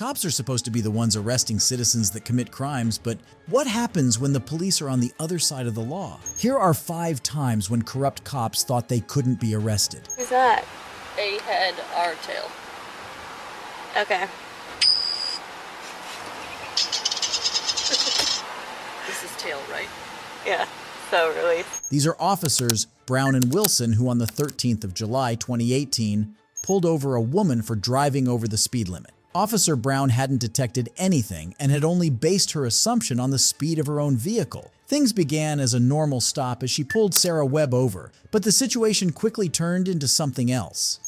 Cops are supposed to be the ones arresting citizens that commit crimes, but what happens when the police are on the other side of the law? Here are 5 times when corrupt cops thought they couldn't be arrested. Who's that? A head, R tail. Okay. This is tail, right? Yeah, so really. These are officers Brown and Wilson who on the 13th of July 2018 pulled over a woman for driving over the speed limit. Officer Brown hadn't detected anything and had only based her assumption on the speed of her own vehicle. Things began as a normal stop as she pulled Sarah Webb over, but the situation quickly turned into something else.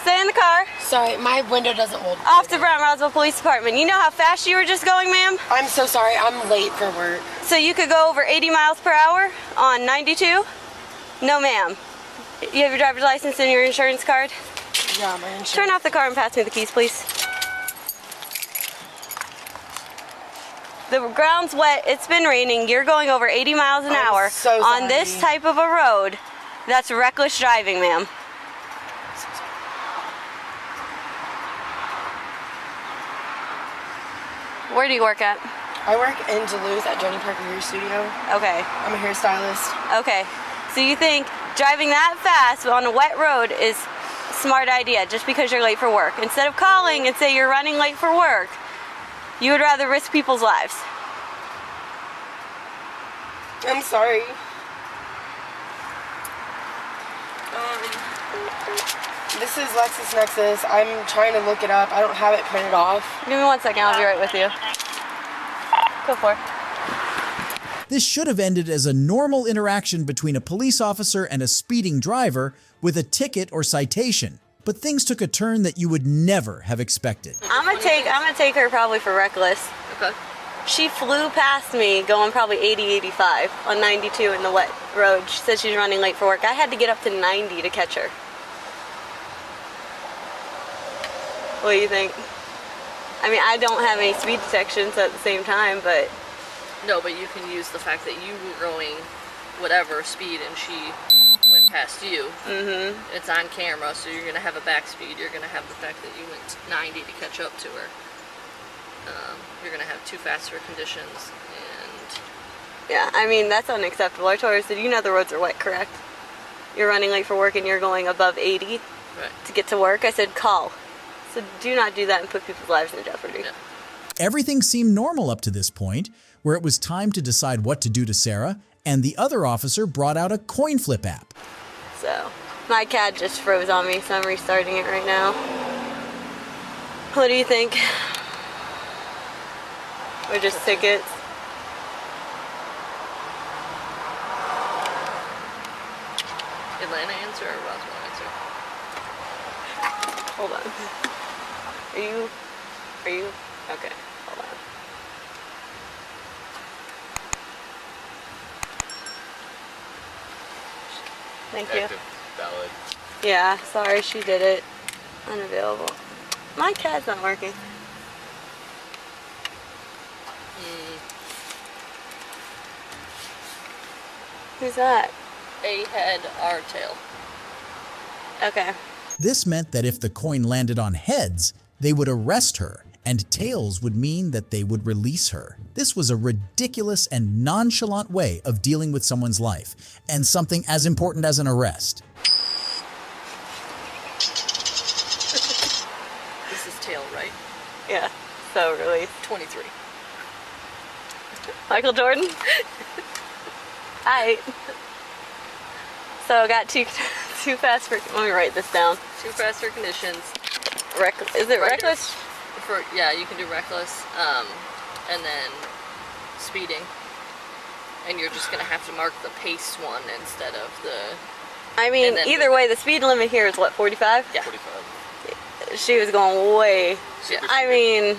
Stay in the car. Sorry, my window doesn't hold. Off to Brown Roswell Police Department. You know how fast you were just going, ma'am? I'm so sorry, I'm late for work. So you could go over 80 miles per hour on 92? No, ma'am. You have your driver's license and your insurance card? Yeah, my insurance. Turn off the car and pass me the keys, please. The ground's wet. It's been raining. You're going over 80 miles an hour so on this sorry. type of a road. That's reckless driving, ma'am. Where do you work at? I work in Duluth at Joni Parker Hair Studio. Okay. I'm a hairstylist. Okay. So you think driving that fast on a wet road is a smart idea just because you're late for work? Instead of calling and say you're running late for work, you would rather risk people's lives. I'm sorry. This is LexisNexis. I'm trying to look it up. I don't have it printed off. Give me 1 second, I'll be right with you. Go for it. This should have ended as a normal interaction between a police officer and a speeding driver with a ticket or citation. But things took a turn that you would never have expected. I'm gonna take her probably for reckless. Okay. She flew past me going probably 80, 85 on 92 in the wet road. She said she's running late for work. I had to get up to 90 to catch her. What do you think? I mean, I don't have any speed detection, so at the same time, but... No, but you can use the fact that you were going whatever speed and she went past you. Mm-hmm. It's on camera, so you're going to have a back speed. You're going to have the fact that you went 90 to catch up to her. You're going to have too fast for conditions, and... Yeah, I mean, that's unacceptable. I told her, I said, you know the roads are wet, correct? You're running late for work and you're going above 80 Right. to get to work. I said, call. So do not do that and put people's lives in jeopardy. Yeah. Everything seemed normal up to this point, where it was time to decide what to do to Sarah, and the other officer brought out a coin flip app. So, my CAD just froze on me, so I'm restarting it right now. What do you think? Or just tickets? Atlanta answer or Roswell answer? Hold on. Are you? Okay, hold on. Thank you. Active, valid. Yeah, sorry, she did it. Unavailable. My CAD's not working. Who's that? A head, R tail. Okay. This meant that if the coin landed on heads, they would arrest her, and tails would mean that they would release her. This was a ridiculous and nonchalant way of dealing with someone's life, and something as important as an arrest. This is tail, right? Yeah, so really. 23. Michael Jordan? Hi. So I got too fast for, let me write this down. Too fast for conditions. Is it reckless? Yeah, you can do reckless, and then speeding. And you're just gonna have to mark the pace one instead of the... I mean, either way, the speed limit here is what, 45? Yeah. 45. She was going way, Yeah. I mean,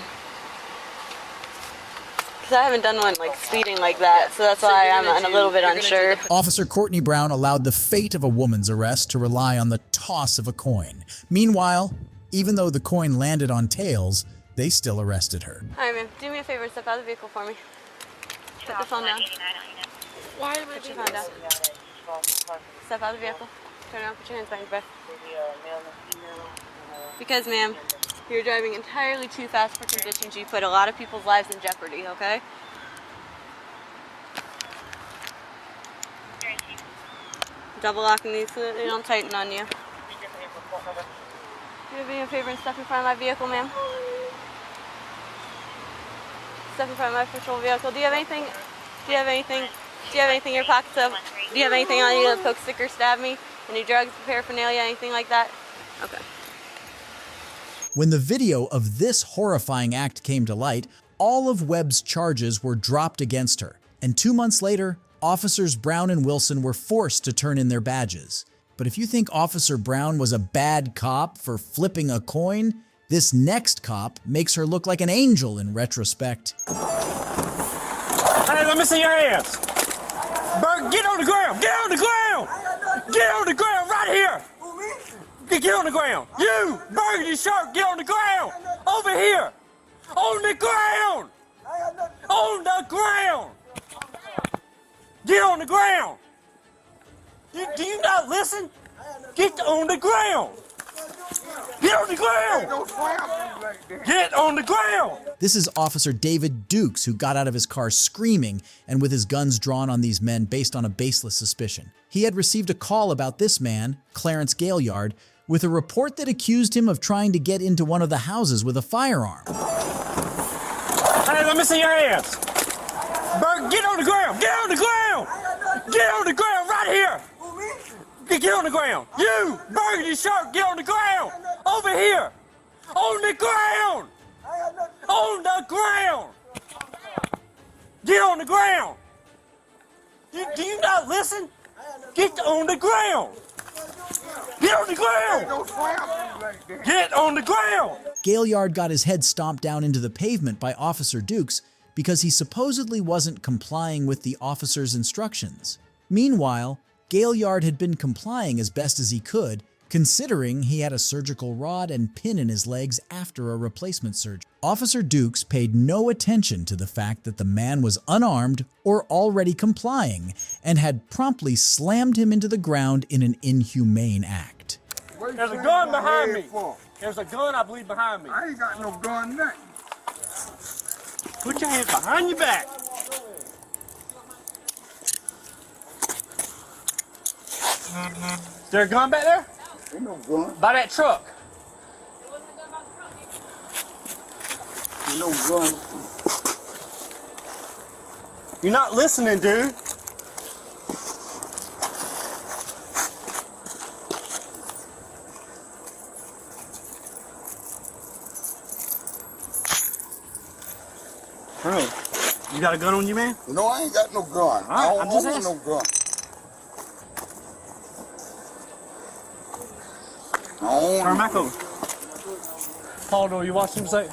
because I haven't done one like speeding like that, so that's why I'm a little bit unsure. Officer Courtney Brown allowed the fate of a woman's arrest to rely on the toss of a coin. Meanwhile, even though the coin landed on tails, they still arrested her. All right, ma'am, do me a favor, step out of the vehicle for me. Put the phone down. Why am I Put your doing phone down. Step out of the vehicle. Turn around, put your hands behind your back. Because, ma'am, You're driving entirely too fast for conditions. You put a lot of people's lives in jeopardy, okay? Double locking these so that they don't tighten on you. Do me a favor and step in front of my vehicle, ma'am. Step in front of my patrol vehicle. Do you have anything in your pockets of? Do you have anything on you that poke, stick, or stab me? Any drugs, paraphernalia, anything like that? Okay. When the video of this horrifying act came to light, all of Webb's charges were dropped against her, and 2 months later, Officers Brown and Wilson were forced to turn in their badges. But if you think Officer Brown was a bad cop for flipping a coin, this next cop makes her look like an angel in retrospect. Hey, let me see your hands. Bert, get on the ground. Get on the ground. Get on the ground right here. Get on the ground. You, Burgundy shirt, get on the ground. Over here. On the ground. On the ground. Get on the ground. Do you not listen? Get on the ground. Get on the ground. Get on the ground. This is Officer David Dukes, who got out of his car screaming and with his guns drawn on these men based on a baseless suspicion. He had received a call about this man, Clarence Gaillard, with a report that accused him of trying to get into one of the houses with a firearm. Hey, let me see your hands. Bert, get on the ground. Get on the ground. Get on the ground right here. Get on the ground. You, Burgundy shirt, get on the ground. Over here. On the ground. On the ground. Get on the ground. Do you not listen? Get on the ground. Get on the ground. Get on the ground. Gaillard got his head stomped down into the pavement by Officer Dukes because he supposedly wasn't complying with the officer's instructions. Meanwhile, Gaillard had been complying as best as he could, considering he had a surgical rod and pin in his legs after a replacement surgery. Officer Dukes paid no attention to the fact that the man was unarmed or already complying and had promptly slammed him into the ground in an inhumane act. There's a gun behind me. There's a gun, I believe, behind me. I ain't got no gun, nothing. Put your hands behind your back. Is there a gun back there? Ain't no gun. By that truck. Ain't no gun. You're not listening, dude. Bro, you got a gun on you, man? No, I ain't got no gun. All right, I I'm don't just want no asking. gun. I don't Turn want back no over. Paul, do you watch him say?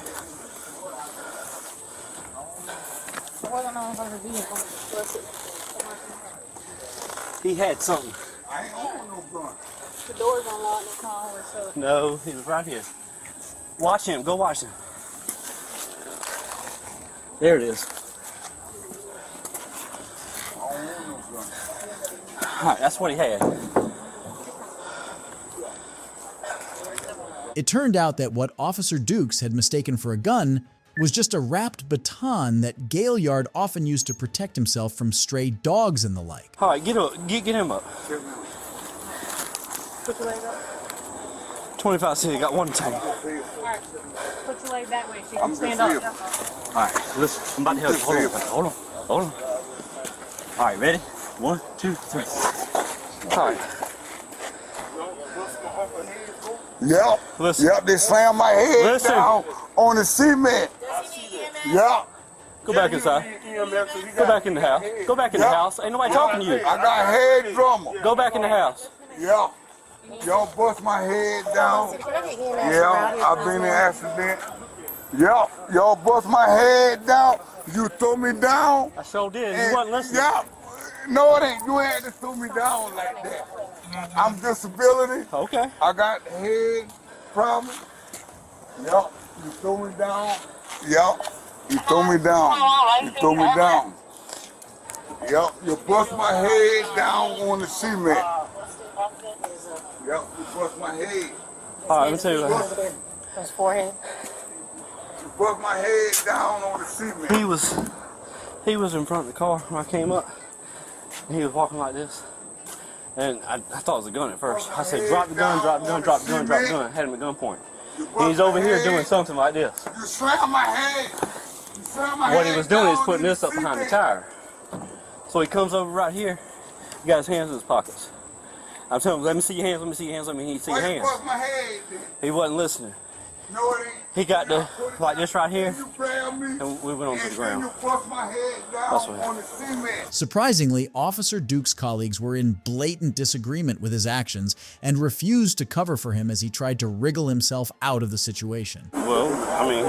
He had something. I ain't want no gun. The door's unlocked and the car was so. No, he was right here. Watch him. Go watch him. There it is. I don't want no gun. All right, that's what he had. It turned out that what Officer Dukes had mistaken for a gun was just a wrapped baton that Gaillard often used to protect himself from stray dogs and the like. All right, get him up. Put your leg up. 25 cents, got one tank. Alright. Put your leg that way so you I'm can stand just up. All right, listen, I'm about to help you. Hold on. Hold on. All right, ready? 1, 2, 3. All right. Yep. Listen. Yep, they slammed my head Listen. down on the cement. Yep. Go back inside. Go back in the house. Go back in the house. Ain't nobody talking to you. I got head trauma. Go back in the house. Yep. Y'all bust my head down. Yeah, I've been in an accident. Yep. Y'all bust my head down. You throw me down. I sure did. You And- wasn't listening. Yep. No, it ain't. You ain't to throw me down like that. I'm disability. Okay. I got head problem. Yup. You throw me down. Yup. You throw me down. You throw me down. Yup. You bust my head down on the cement. Yup. You bust my head. All right, let me tell you what. His forehead. You bust my head down on the cement. He was in front of the car when I came up, and he was walking like this. And I thought it was a gun at first. I said, drop the gun, drop the gun, drop the gun, drop the gun. Had him at gunpoint. And he's over here doing something like this. You slammed my head. You slammed my What head he was doing is down putting in this up behind the cement. tire. So he comes over right here. He got his hands in his pockets. I'm telling him, let me see your hands, let me see your hands, let me see your Why you hands. bust my head then? He wasn't listening. No, it ain't. He got the, like this right here, You grabbed me, and we went onto the ground. And then you bust my head down That's what on the cement. Surprisingly, Officer Duke's colleagues were in blatant disagreement with his actions and refused to cover for him as he tried to wriggle himself out of the situation. Well, I mean,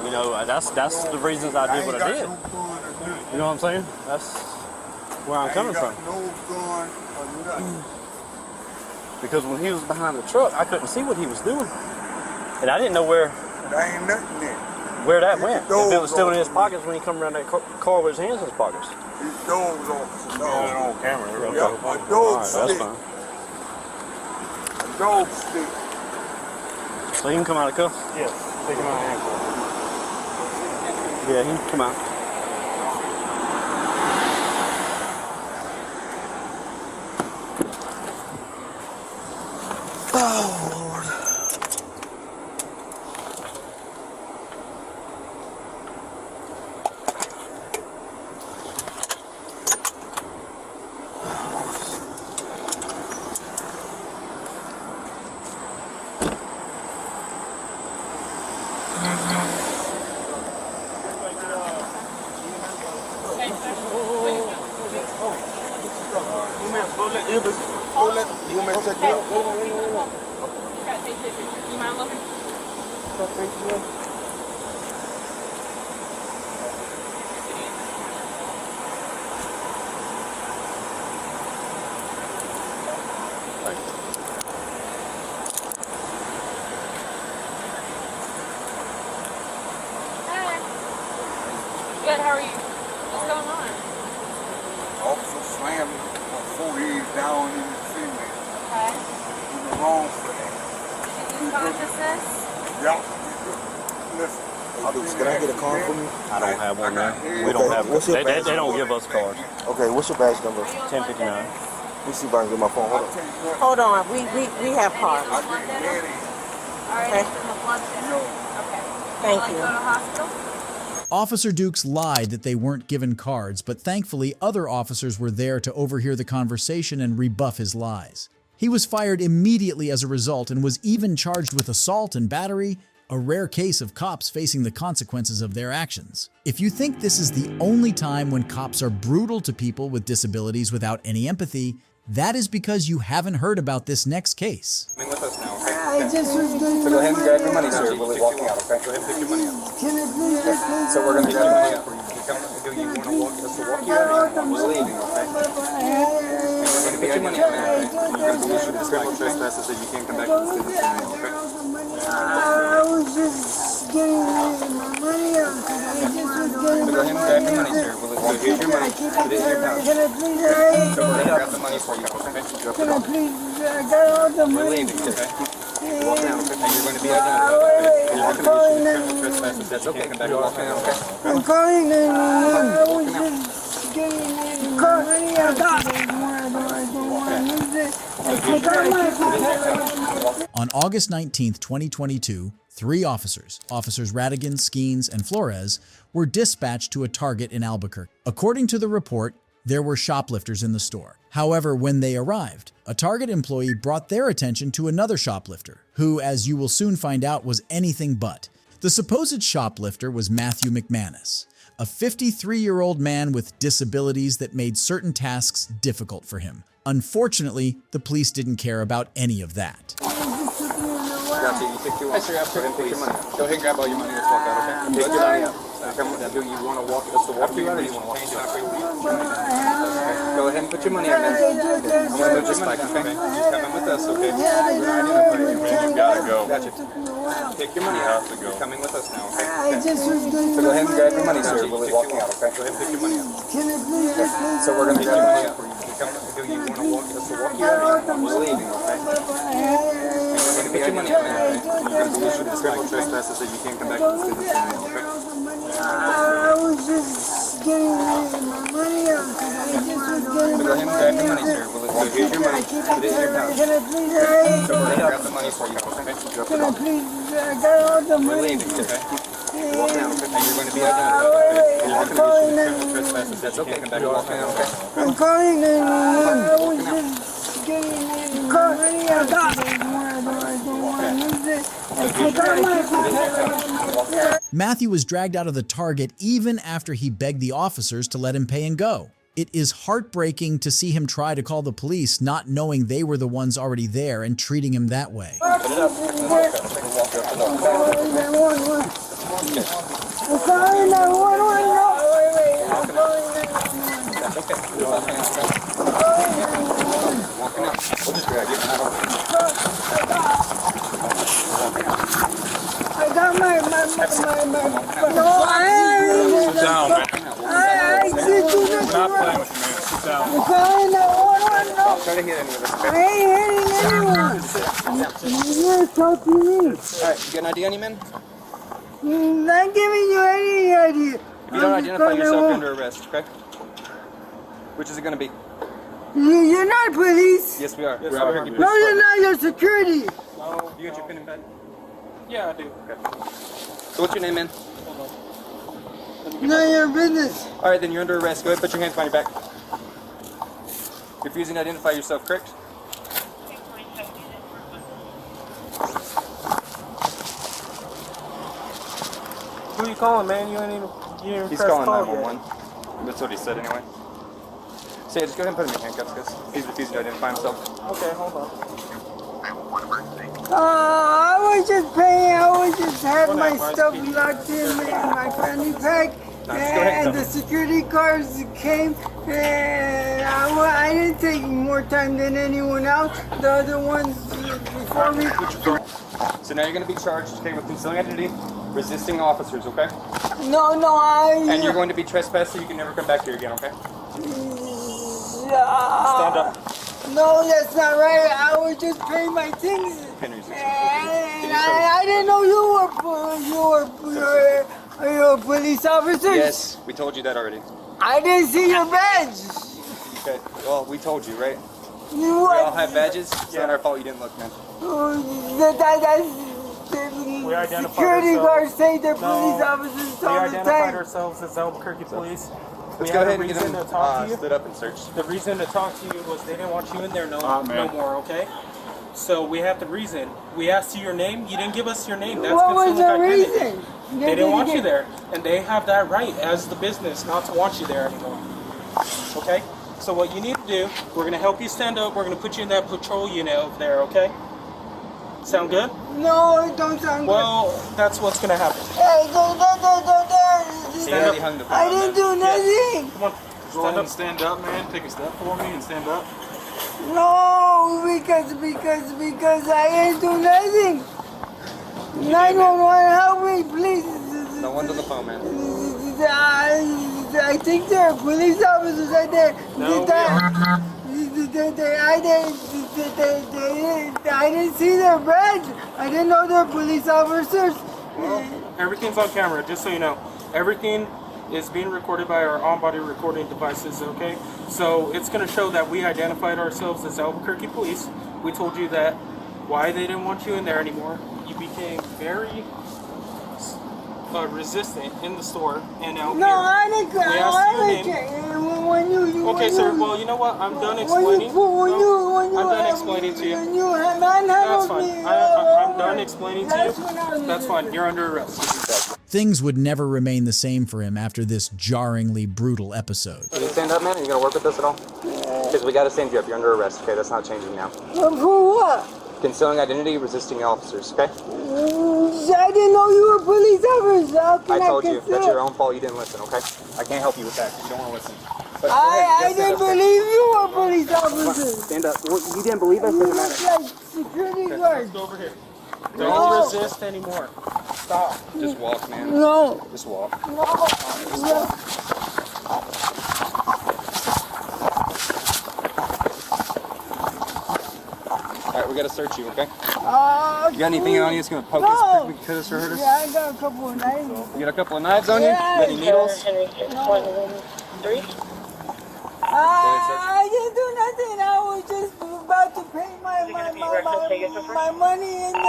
you know, that's the reasons I did what I did. You know what I'm saying? That's where I'm coming from. No gun or nothing. Because when he was behind the truck, I couldn't see what he was doing. And I didn't know where There ain't nothing there. that went. If it was still in his pockets when he come around that car with his hands in his pockets. These dogs officer. No. On camera. Yeah, a All dog right, that's stick. fine. A dog stick. So he can come out of cuffs? Yeah, take him out of handcuffs. Yeah, he can come out. Oh, Lord. You mind looking? Hi. Good, how are you? What's going on? Officer slammed my forehead down in the cement. Okay. You were wrong for that. Losing consciousness? Yeah. Listen. Can I get a card from you? I don't have one now. We don't have What's your they don't give us cards. Okay, what's your badge number? 1059. Let me see if I can get my phone. Hold on. Hold on. We have cards. All right, Okay. from a blood thinner? Okay. Thank Like you. go to hospital? Officer Dukes lied that they weren't given cards, but thankfully other officers were there to overhear the conversation and rebuff his lies. He was fired immediately as a result and was even charged with assault and battery, a rare case of cops facing the consequences of their actions. If you think this is the only time when cops are brutal to people with disabilities without any empathy, that is because you haven't heard about this next case. Come in with us now, okay? I just was getting So go ahead and grab your money, money. sir. We'll walk you out, okay? Go ahead and pick your money up. Can it please just So we're going to pick your money up for you. Do you want to walk us to walk you out? Or we're leaving, okay? And we're going to pick your money up, man. You're going to be issued a criminal trespasses so you can't come back to this business tonight, okay? I was just getting my money out. I just was getting So go ahead and grab your money, sir. We'll here's your money. Put it in your pouch. Can I please So we're going to grab the money for you, okay? Drop it Can I off. please I got all the We're money. leaving, okay? Walk down, okay? And you're going to be identified, okay? You're not going to be issued a criminal trespasses. That's okay. Come back and walk down, okay? I'm calling 911. I was just getting my money out. I don't want to lose it. I take all my On August 19, 2022, 3 officers, Officers Radigan, Skeens, and Flores, were dispatched to a Target in Albuquerque. According to the report, there were shoplifters in the store. However, when they arrived, a Target employee brought their attention to another shoplifter, who, as you will soon find out, was anything but. The supposed shoplifter was Matthew McManus, a 53-year-old man with disabilities that made certain tasks difficult for him. Unfortunately, the police didn't care about any of that. Gotcha, you pick your money. Go ahead and pick your money up. Go ahead and grab all your money. Let's walk out, okay? Pick your money up. Do you want to walk us to walk you out or you want to walk us out? Go ahead and put your money up, man. I'm going to move this bike, okay? You're coming with us, okay? You gotta go. Gotcha. Pick your money up. You're coming with us now, okay? I just was getting So go ahead and grab your money, sir. We'll walk you out, okay? Go ahead and pick your money up. Can it please just So we're going to pick your money up for you. Do you want to walk us to walk you out or we're leaving, okay? And we're going to Put your money up, man. Criminal trespasses that you can't come back to this business anymore, okay? I was just getting my money out. I just was getting Go ahead and grab your money, sir. Well, here's your money. Put it in your pouch. Can I please So we're gonna grab the money for you, okay? Drop Can it I off. please, I got all the We're money. leaving, okay? Walk down, okay? And you're going to be identified, okay? You're not going to issue criminal trespasses that you can't come back and walk down, okay? I'm calling 911. I was just getting my money out. I don't want to lose it. I got my Matthew was dragged out of the Target even after he begged the officers to let him pay and go. It is heartbreaking to see him try to call the police, not knowing they were the ones already there and treating him that way. I'm calling 911. I'm calling 911. That's okay. You're walking outside. Walking out. We'll just grab you. I got my no, I Sit down, man. I did do this. Not playing with you, man. Sit down. I'm calling 911. Don't try to hit any of us, okay? I ain't hitting anyone. You're talking to me. Alright, you got an ID on you, man? Not giving you any idea. If you don't identify yourself, you're under arrest, okay? Which is it going to be? You're not police. Yes, we are. Yes, We're we out are. here keeping No, this you're not. You're security. No. You got your pen and pad? Yeah, I do. Okay. So what's your name, man? None of your business. Alright, then you're under arrest. Go ahead, put your hands behind your back. Refusing to identify yourself, correct? Who are you calling, man? You ain't even He's pressed calling call 911. That's what he said anyway. So yeah, just go ahead and put him in handcuffs, because he's refusing to identify himself. yet. Okay, hold on. I was just paying. I was just had Hold my on, stuff Marcy. locked in my fanny pack, go ahead, and the security guards came. And I didn't take more time than anyone else. The other ones before me. So now you're going to be charged, okay, with concealing identity, resisting officers, okay? No, And you're going to be trespassed, so you can never come back here again, okay? Stand up. No, that's not right. I was just paying my things. Henry's And I didn't know you were police officers. Yes, we told you that already. I didn't see your badge. Okay, well, we told you, right? You We all have badges. It's not our fault you didn't look, man. We identified Security ourselves. guards say they're police No. officers We all the identified time. ourselves as Albuquerque Police. Let's We go had a ahead and get reason him to talk to you. stood up and search. The reason to talk to you was they didn't want you in there no man. more, okay? So we have the reason. We asked you your name. You didn't give us your name. That's What was concealing the identity. reason? They didn't want you there, and they have that right as the business not to want you there anymore. Okay? So what you need to do, we're gonna help you stand up. We're gonna put you in that patrol unit over there. Okay? Sound good? No, it don't sound good. Well, that's what's gonna happen. Hey, go. He already hung the phone. I didn't do nothing. Come on. Go ahead and stand up, man. Take a step for me and stand up. No, because I didn't do nothing. 911, help me, please. No one's on the phone, man. I think they're police officers right there. No, I didn't see their badge. I didn't know they're police officers. Well, everything's on camera, just so you know. Everything is being recorded by our on-body recording devices, okay? So it's going to show that we identified ourselves as Albuquerque Police. We told you that why they didn't want you in there anymore. You became very resistant in the store and out No, here. I didn't. We asked you your name. Okay, sir. When Well, you know what? I'm done explaining. I'm done explaining to you. That's fine. I'm done explaining to you. That's fine. You're under arrest. Things would never remain the same for him after this jarringly brutal episode. Can you stand up, man? Are you going to work with us at all? Because we got to stand you up. You're under arrest, okay? That's not changing now. For what? Concealing identity, resisting officers, okay? I didn't know you were police officers. How can I told you. conceal? That's your own fault. You didn't listen, okay? I can't help you with that. You don't want to listen. But go ahead, I just stand didn't up there. believe you were police officers. Stand up. Well, you didn't believe us? You Doesn't look matter. like security guards. Go over here. No. Don't resist anymore. Stop. Just walk, man. No. Just walk. No. All right, we got to search you, okay? You got anything on you that's gonna poke us, cut us, or hurt us? Yeah, I got a couple of knives. You got a couple of knives on you? Yeah. Got any needles? I didn't do nothing. I was just about to pay my money in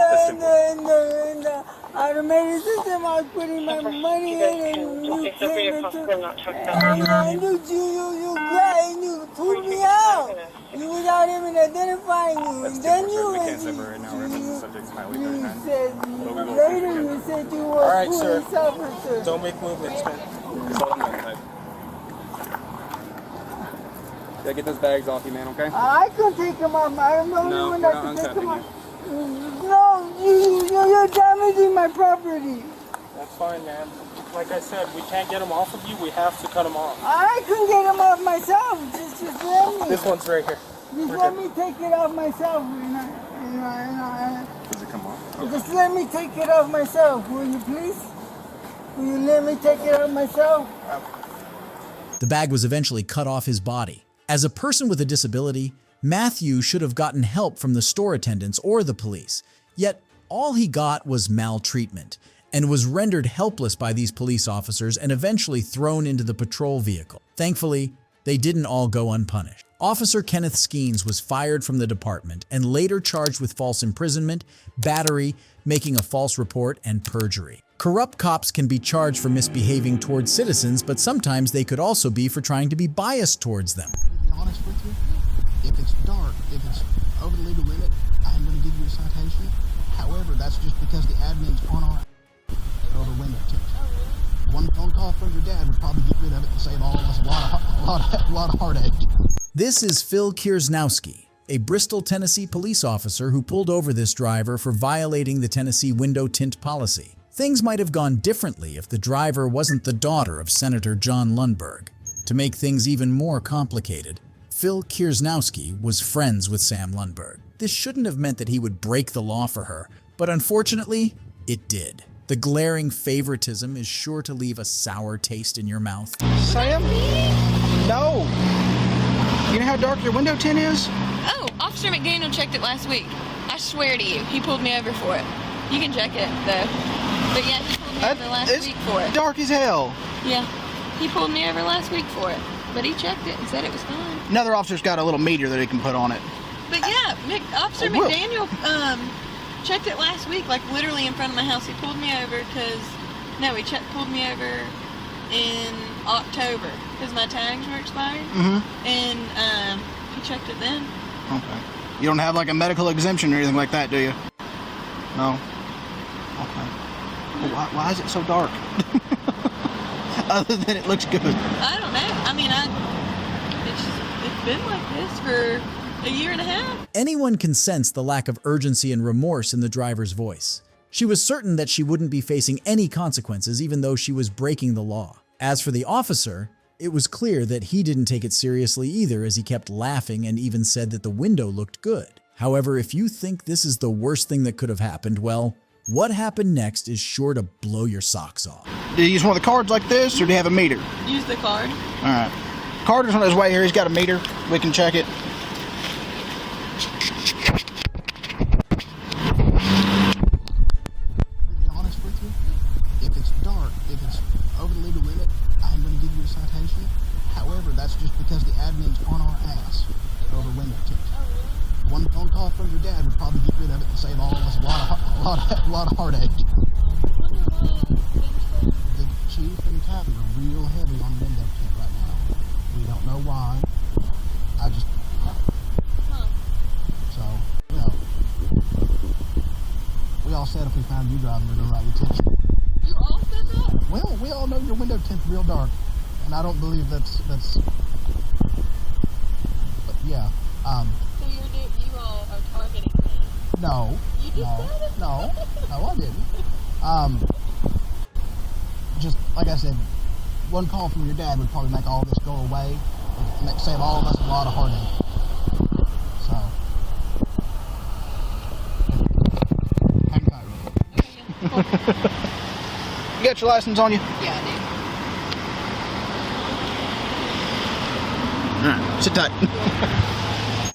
the automated system. I was putting my money in, and you came into, and you pulled me out. You without even identifying you, and then you said later you said you were a police officer. Don't make movements, man. Yeah, get those bags off you, man, okay? I can take them off. I'm the only one that can take them off. No, you're damaging my property. That's fine, man. Like I said, we can't get them off of you. We have to cut them off. I can get them off myself. Just let me. This one's right here. Just let me take it off myself. Does it come off? Just let me take it off myself, will you please? Will you let me take it off myself? The bag was eventually cut off his body. As a person with a disability, Matthew should have gotten help from the store attendants or the police. Yet all he got was maltreatment and was rendered helpless by these police officers and eventually thrown into the patrol vehicle. Thankfully, they didn't all go unpunished. Officer Kenneth Skeens was fired from the department and later charged with false imprisonment, battery, making a false report, and perjury. Corrupt cops can be charged for misbehaving towards citizens, but sometimes they could also be for trying to be biased towards them. To be honest with you, if it's dark, if it's over the legal limit, I'm going to give you a citation. However, that's just because the admins aren't on over window tint. One phone call from your dad would probably get rid of it and save all of us a lot of heartache. This is Phil Kiersnowski, a Bristol, Tennessee police officer who pulled over this driver for violating the Tennessee window tint policy. Things might have gone differently if the driver wasn't the daughter of Senator John Lundberg. To make things even more complicated, Phil Kiersnowski was friends with Sam Lundberg. This shouldn't have meant that he would break the law for her, but unfortunately, it did. The glaring favoritism is sure to leave a sour taste in your mouth. Sam? No. You know how dark your window tint is? Oh, Officer McDaniel checked it last week. I swear to you, he pulled me over for it. You can check it, though. But yeah, he pulled me over last week for it. Dark as hell. Yeah, he pulled me over last week for it. But he checked it and said it was fine. Another officer's got a little meter that he can put on it. But yeah, Officer McDaniel checked it last week, like literally in front of my house. He pulled me over because, no, he pulled me over in October because my tags were expired. Mm-hmm. And he checked it then. Okay. You don't have like a medical exemption or anything like that, do you? No. Okay. Well, why is it so dark? Other than it looks good. I don't know. I mean, it's been like this for a year and a half. Anyone can sense the lack of urgency and remorse in the driver's voice. She was certain that she wouldn't be facing any consequences even though she was breaking the law. As for the officer, it was clear that he didn't take it seriously either, as he kept laughing and even said that the window looked good. However, if you think this is the worst thing that could have happened, well, what happened next is sure to blow your socks off. Do you use one of the cards like this, or do you have a meter? Use the card. All right. Carter's on his way here. He's got a meter. We can check it. To be honest with you, if it's dark, if it's over the legal limit, I'm going to give you a citation. However, that's just because the admin's on our ass over window tint. One phone call from your dad would probably get rid of it and save all of us a lot of heartache. The chief and captain are real heavy on window tint right now. We don't know why. So, you know, we all said if we found you driving, we're going to write you a ticket. You all said that? Well, we all know your window tint's real dark, and I don't believe that's. But yeah. So you all are targeting me? No. You just said it? No, I didn't. Just like I said, one call from your dad would probably make all this go away, and save all of us a lot of heartache. So, hang tight with it. You got your license on you? Yeah, I do. All right, sit tight.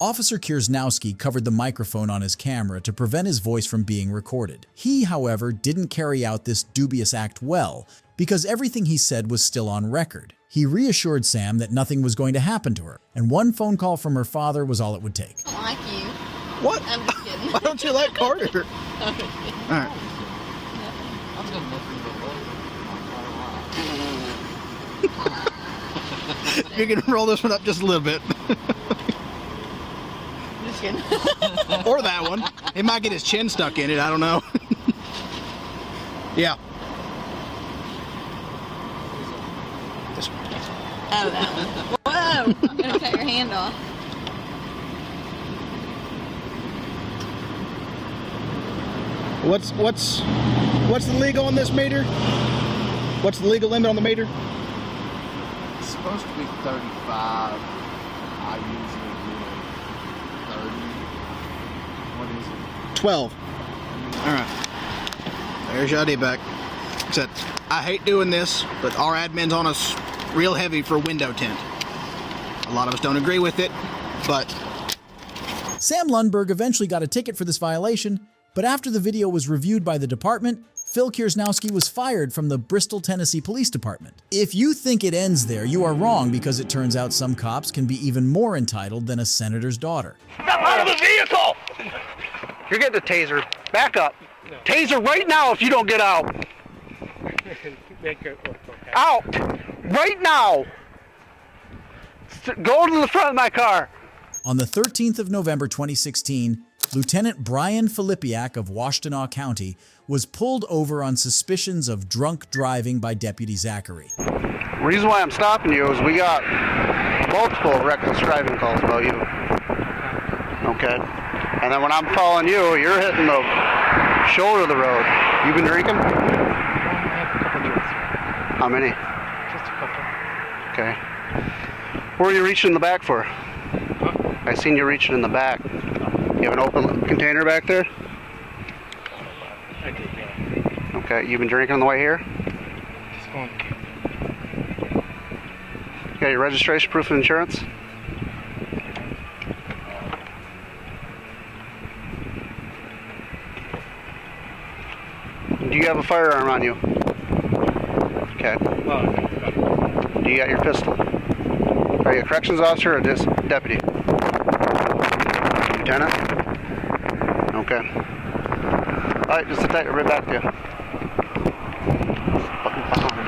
Officer Kiersnowski covered the microphone on his camera to prevent his voice from being recorded. He, however, didn't carry out this dubious act well because everything he said was still on record. He reassured Sam that nothing was going to happen to her, and one phone call from her father was all it would take. I don't like you. What? I'm just kidding. Why don't you like Carter? All right. You're gonna roll this one up just a little bit. Just kidding. Or that one. He might get his chin stuck in it, I don't know. Yeah. Oh, that one. Whoa! I'm gonna cut your hand off. What's the legal on this meter? What's the legal limit on the meter? It's supposed to be 35. I usually do 30. What is it? 12. All right. There's your ID back. Except, I hate doing this, but our admin's on us real heavy for window tint. A lot of us don't agree with it, but... Sam Lundberg eventually got a ticket for this violation, but after the video was reviewed by the department, Phil Kiersnowski was fired from the Bristol, Tennessee Police Department. If you think it ends there, you are wrong, because it turns out some cops can be even more entitled than a senator's daughter. Step out of the vehicle! You're getting a taser. Back up. No. Taser right now if you don't get out. Out! Right now! Go to the front of my car. On the 13th of November 2016, Lieutenant Brian Filipiak of Washtenaw County was pulled over on suspicions of drunk driving by Deputy Zachary. The reason why I'm stopping you is we got multiple reckless driving calls about you. Okay? And then when I'm calling you, you're hitting the shoulder of the road. You been drinking? How many? Just a couple. Okay. Where are you reaching in the back for? I seen you reaching in the back. You have an open container back there? I did, yeah. Okay, you been drinking on the way here? Just going. You got your registration, proof of insurance? Do you have a firearm on you? Okay. Do you got your pistol? Are you a corrections officer or just deputy? Lieutenant? Okay. Alright, just attack right back to you. Fucking behind.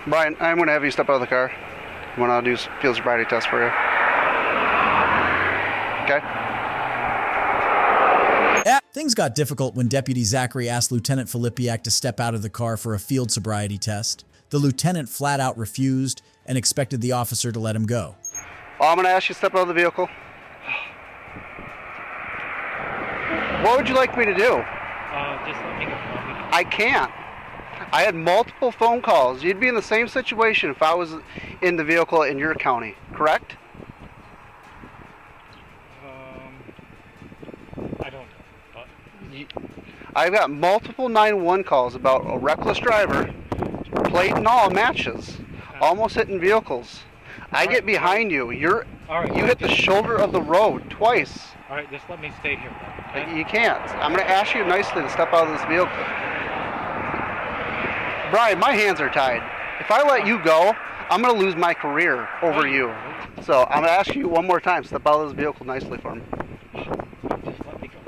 Brian, I'm going to have you step out of the car. I'm going to do a field sobriety test for you. Okay? Yeah, things got difficult when Deputy Zachary asked Lieutenant Filipiak to step out of the car for a field sobriety test. The lieutenant flat out refused and expected the officer to let him go. I'm going to ask you to step out of the vehicle. What would you like me to do? Just let me go. I can't. I had multiple phone calls. You'd be in the same situation if I was in the vehicle in your county, correct? I don't know. But... I've got multiple 911 calls about a reckless driver, plate and all matches, almost hitting vehicles. I get behind you. You hit the shoulder of the road twice. All right, just let me stay here. Okay? You can't. I'm going to ask you nicely to step out of this vehicle. Brian, my hands are tied. If I let you go, I'm going to lose my career over you. So I'm going to ask you one more time, step out of this vehicle nicely for me. Just let me go.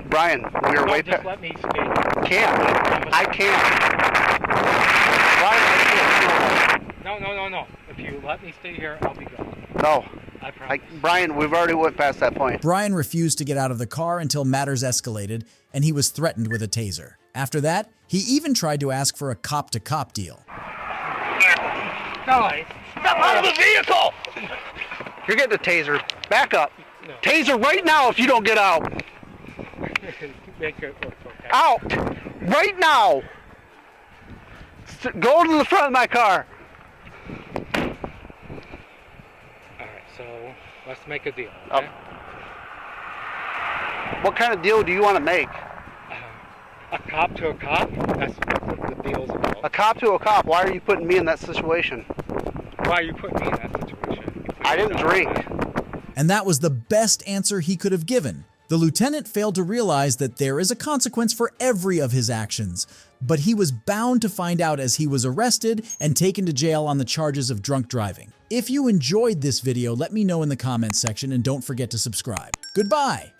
Brian, we are way past. Just let me stay here. Can't. I can't. Brian, I can't. No. If you let me stay here, I'll be gone. No. I promise. Brian, we've already went past that point. Brian refused to get out of the car until matters escalated, and he was threatened with a taser. After that, he even tried to ask for a cop-to-cop deal. No. Step out of the vehicle! You're getting a taser. Back up. No. Taser right now if you don't get out. Make it look okay. Out! Right now! Go to the front of my car. Alright, so let's make a deal, okay? What kind of deal do you want to make? A cop to a cop? That's what the deal's about. A cop to a cop. Why are you putting me in that situation? Why are you putting me in that situation? I didn't drink. And that was the best answer he could have given. The lieutenant failed to realize that there is a consequence for every of his actions, but he was bound to find out as he was arrested and taken to jail on the charges of drunk driving. If you enjoyed this video, let me know in the comments section and don't forget to subscribe. Goodbye!